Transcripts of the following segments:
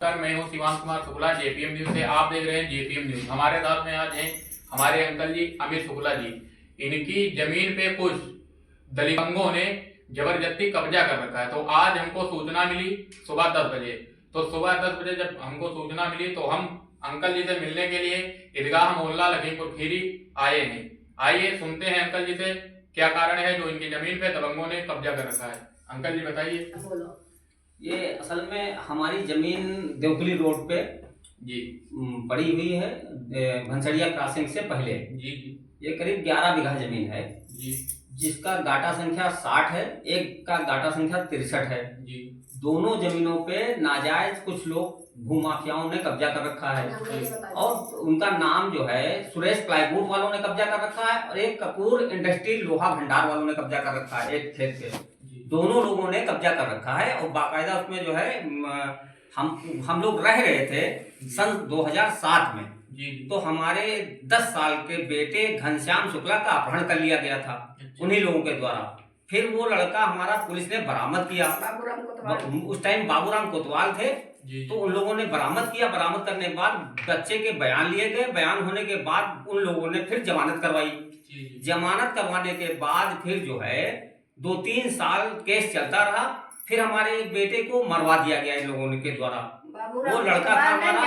Sir मैं हूँ Shivansh Kumar Shukla JPM news से। आप देख रहे हैं जेपीएम न्यूज। हमारे साथ में आज हैं हमारे अंकल जी अमित शुक्ला जी। इनकी जमीन पे कुछ दलितों ने जबरदस्ती कब्जा कर रखा है। तो आज हमको सूचना मिली सुबह 10 बजे। तो सुबह 10 बजे जब हमको सूचना मिली तो हम अंकल जी से मिलने के लिए ईदगाह मोहल्ला लखीमपुर खीरी आए हैं। आइए सुनते हैं अंकल जी से क्या कारण है जो इनकी जमीन पे दबंगों ने कब्जा कर रखा है। अंकल जी बताइए। ये असल में हमारी जमीन देवकुली रोड पे जी पड़ी हुई है, भंसड़िया क्रॉसिंग से पहले। जी जी ये करीब 11 बीघा जमीन है जी जिसका गाटा संख्या 60 है, एक का गाटा संख्या 63 है जी। दोनों जमीनों पे नाजायज कुछ लोग भूमाफियाओं ने कब्जा कर रखा है और उनका नाम जो है सुरेश प्लाईवुड वालों ने कब्जा कर रखा है और एक कपूर इंडस्ट्री लोहा भंडार वालों ने कब्जा कर रखा है। एक खेत पे दोनों लोगों ने कब्जा कर रखा है और बाकायदा उसमें जो है हम लोग रह रहे थे सन 2007 में। तो हमारे 10 साल के बेटे घनश्याम शुक्ला का अपहरण कर लिया गया था उन्हीं लोगों के द्वारा। फिर वो लड़का हमारा पुलिस ने बरामद किया। उस टाइम बाबूराम कोतवाल थे। तो उन लोगों ने बरामद किया। बरामद करने के बाद बच्चे के बयान लिए गए। बयान होने के बाद उन लोगों ने फिर जमानत करवाई। जमानत करवाने के बाद फिर जो है 2-3 साल केस चलता रहा। फिर हमारे बेटे को मरवा दिया गया इन लोगों के द्वारा। वो लड़का था हमारा,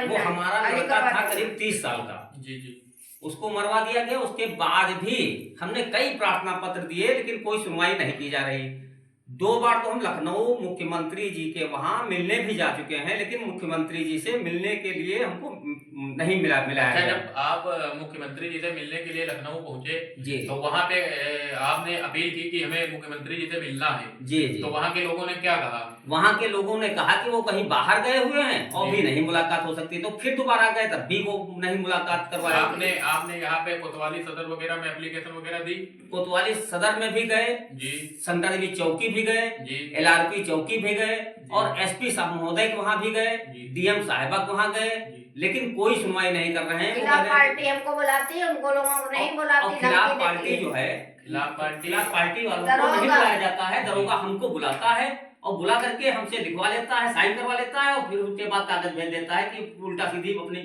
वो हमारा लड़का था करीब 30 साल का। जी जी। उसको मरवा दिया गया। उसके बाद भी हमने कई प्रार्थना पत्र दिए लेकिन कोई सुनवाई नहीं की जा रही। 2 बार तो हम लखनऊ मुख्यमंत्री जी के वहां मिलने भी जा चुके हैं लेकिन मुख्यमंत्री जी से मिलने के लिए हमको नहीं मिला। अच्छा, जब आप मुख्यमंत्री जी से मिलने के लिए लखनऊ पहुंचे जी तो वहां पे आपने अपील की कि हमें मुख्यमंत्री जी से मिलना है। जी जी। तो वहां के लोगों ने क्या कहा? वहां के लोगों ने कहा कि वो कहीं बाहर गए हुए हैं और भी नहीं मुलाकात हो सकती। तो फिर दोबारा गए तब भी वो नहीं मुलाकात करवाया। आपने यहाँ पे कोतवाली सदर वगैरह में एप्लीकेशन वगैरह दी? कोतवाली सदर में भी गए जी, संतरवी चौकी भी गए जी, LRP चौकी भी गए और SP साहब महोदय के वहाँ भी गए, DM साहिबा के वहाँ गए लेकिन कोई सुनवाई नहीं कर रहे हैं। खिलाफ पार्टी हमको बुलाती है, उनको लोगों को नहीं बुलाती। खिलाफ पार्टी जो है खिलाफ पार्टी वालों को नहीं बुलाया जाता है। दरोगा हमको बुलाता है और बुला करके हमसे लिखवा लेता है, साइन करवा लेता है और फिर उसके बाद कागज भेज देता है कि उल्टा सीधी अपनी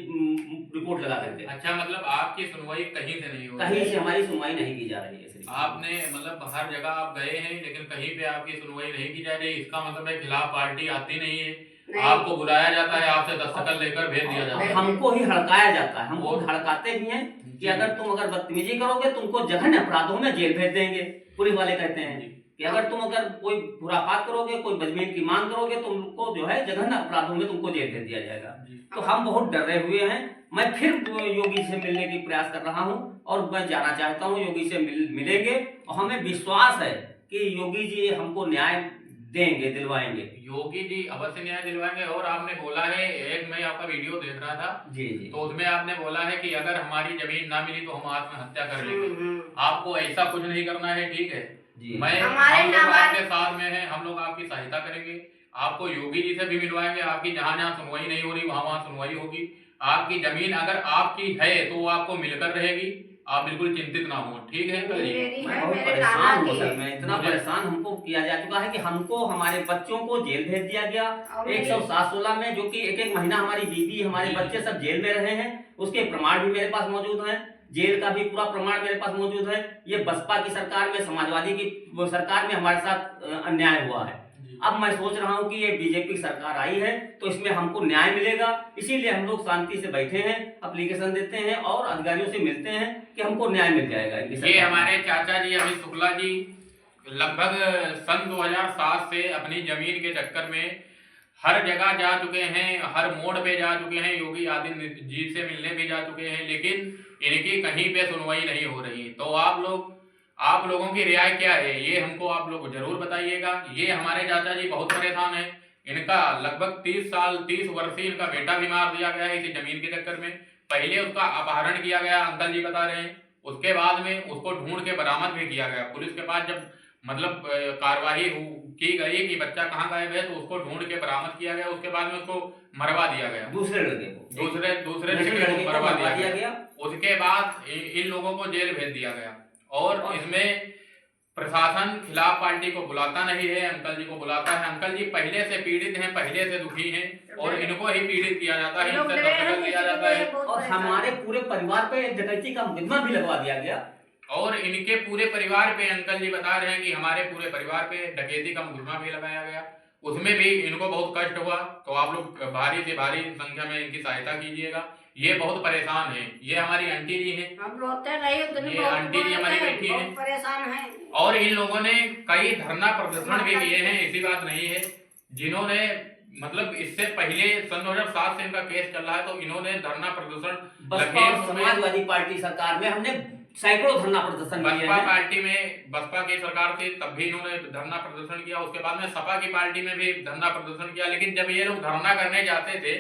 रिपोर्ट लगा देते हैं। अच्छा, मतलब आपकी सुनवाई कहीं से नहीं हो रही? कहीं से हमारी सुनवाई नहीं की जा रही है। आपने मतलब हर जगह आप गए हैं लेकिन कहीं पे आपकी सुनवाई नहीं की जा रही। इसका मतलब है खिलाफ पार्टी आती नहीं है। आपको बुलाया जाता है, आपसे दस्तखत लेकर भेज दिया जाता है। हमको ही हड़काया जाता है। हमको हड़काते भी हैं कि अगर तुम बदतमीजी करोगे तुमको जघन्य अपराधों में जेल भेज देंगे। पुलिस वाले कहते हैं कि अगर तुम कोई खुराफात करोगे, कोई जमीन की मांग करोगे तुमको जो है जघन्य अपराधों में तुमको जेल भेज दिया जाएगा। तो हम बहुत डरे हुए हैं। मैं फिर योगी से मिलने की प्रयास कर रहा हूं और मैं जाना चाहता हूं। योगी से मिलेंगे और हमें विश्वास है कि योगी जी हमको न्याय देंगे, दिलवाएंगे। योगी जी अवश्य न्याय दिलवाएंगे। और आपने बोला है, एक मैं आपका वीडियो देख रहा था जी जी, तो उसमें आपने बोला है कि अगर हमारी जमीन ना मिली तो हम आत्महत्या कर लेंगे। आपको ऐसा कुछ नहीं करना है, ठीक है? हम लोग आपके साथ में हैं, हम लोग आपकी सहायता करेंगे। आपको योगी जी से भी मिलवाएंगे। आपकी जहाँ जहाँ सुनवाई नहीं हो रही वहाँ सुनवाई होगी। आपकी जमीन अगर आपकी है तो वो आपको मिलकर रहेगी। आप बिल्कुल चिंतित ना हो, ठीक है अंकल जी? मैं बहुत परेशान हूँ सर। मैं इतना परेशान हमको किया जा चुका है कि हमको हमारे बच्चों को जेल भेज दिया गया 107-16 में, जो कि एक महीना हमारी बीवी हमारे बच्चे सब जेल में रहे हैं। उसके प्रमाण भी मेरे पास मौजूद हैं। जेल का भी पूरा प्रमाण मेरे पास मौजूद है। ये बसपा की सरकार में, समाजवादी की सरकार में हमारे साथ अन्याय हुआ है। अब मैं सोच रहा हूँ कि ये बीजेपी सरकार आई है तो इसमें हमको न्याय मिलेगा। इसीलिए हम लोग शांति से बैठे हैं, एप्लीकेशन देते हैं और अधिकारियों से मिलते हैं कि हमको न्याय मिल जाएगा। ये हमारे चाचा जी अमित शुक्ला जी लगभग सन 2007 से अपनी जमीन के चक्कर में हर जगह जा चुके हैं, हर मोड़ पे जा चुके हैं, योगी आदित्यनाथ जी से मिलने भी जा चुके हैं लेकिन इनकी कहीं पे सुनवाई नहीं हो रही। तो आप लोगों की राय क्या है, ये हमको आप लोग जरूर बताइएगा। ये हमारे चाचा जी बहुत परेशान है। इनका लगभग 30 वर्षीय इनका बेटा भी मार दिया गया है इसी जमीन के चक्कर में। पहले उसका अपहरण किया गया, अंकल जी बता रहे हैं। उसके बाद में उसको ढूंढ के बरामद भी किया गया। पुलिस के पास जब मतलब कार्रवाई की गई कि बच्चा कहाँ गायब है तो उसको ढूंढ के बरामद किया गया। उसके बाद में उसको मरवा दिया गया। दूसरे लड़के को मरवा दिया गया। उसके बाद इन लोगों को जेल भेज दिया गया। और इसमें प्रशासन खिलाफ पार्टी को बुलाता नहीं है, अंकल जी को बुलाता है। अंकल जी पहले से पीड़ित हैं, पहले से दुखी हैं और इनको ही पीड़ित किया जाता है, इनसे दस्तखत लिया जाता है और हमारे पूरे परिवार पे डकैती का मुकदमा भी लगवा दिया गया। और इनके पूरे परिवार पे अंकल जी बता रहे हैं कि हमारे पूरे परिवार पे डकैती का मुकदमा भी लगाया गया, उसमें भी इनको बहुत कष्ट हुआ। तो आप लोग भारी से भारी संख्या में इनकी सहायता कीजिएगा, ये बहुत परेशान है। ये हमारी आंटी जी हैं, हम रोते नहीं उतनी, ये आंटी जी हमारी बैठी हैं परेशान हैं। और इन लोगों ने कई धरना प्रदर्शन भी किए हैं, ऐसी बात नहीं है। जिन्होंने मतलब इससे पहले सन 2007 से इनका केस चल रहा है, तो इन्होंने धरना प्रदर्शन बसपा और समाजवादी पार्टी सरकार में हमने सैकड़ों धरना प्रदर्शन किए बसपा हैं। पार्टी में बसपा की सरकार थी तब भी इन्होंने धरना प्रदर्शन किया, उसके बाद में सपा की पार्टी में भी धरना प्रदर्शन किया। लेकिन जब ये लोग धरना करने जाते थे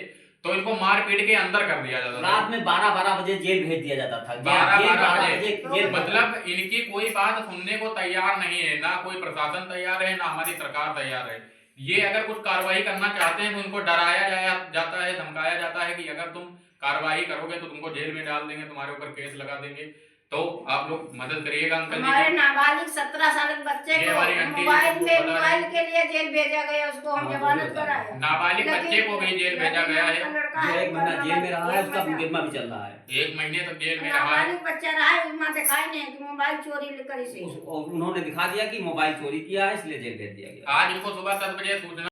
तो इनको मार पीट के अंदर कर दिया जाता था। रात में 12-12 बजे जेल भेज दिया जाता था। 12 बजे जेल मतलब इनकी कोई बात सुनने को तैयार नहीं है, ना कोई प्रशासन तैयार है, ना हमारी सरकार तैयार है। ये अगर कुछ कार्रवाई करना चाहते हैं तो उनको डराया जाता है, धमकाया जाता है कि अगर तुम कार्रवाई करोगे तो तुमको जेल में डाल देंगे, तुम्हारे ऊपर केस लगा देंगे। तो आप लोग मदद करिएगा अंकल जी। हमारे नाबालिग 17 साल के बच्चे को मोबाइल के लिए जेल भेजा गया, उसको हम जमानत कराए। नाबालिग बच्चे को भी जेल भेजा गया है, जो 1 महीना जेल में रहा है, उसका मुकदमा भी चल रहा है। 1 महीने तक जेल में रहा है। नाबालिग बच्चा रहा है, उसमें दिखाई नहीं कि मोबाइल चोरी कर इसे उन्होंने दिखा दिया कि मोबाइल चोरी किया है, इसलिए जेल भेज दिया गया। आज इनको सुबह 10 बजे सूचना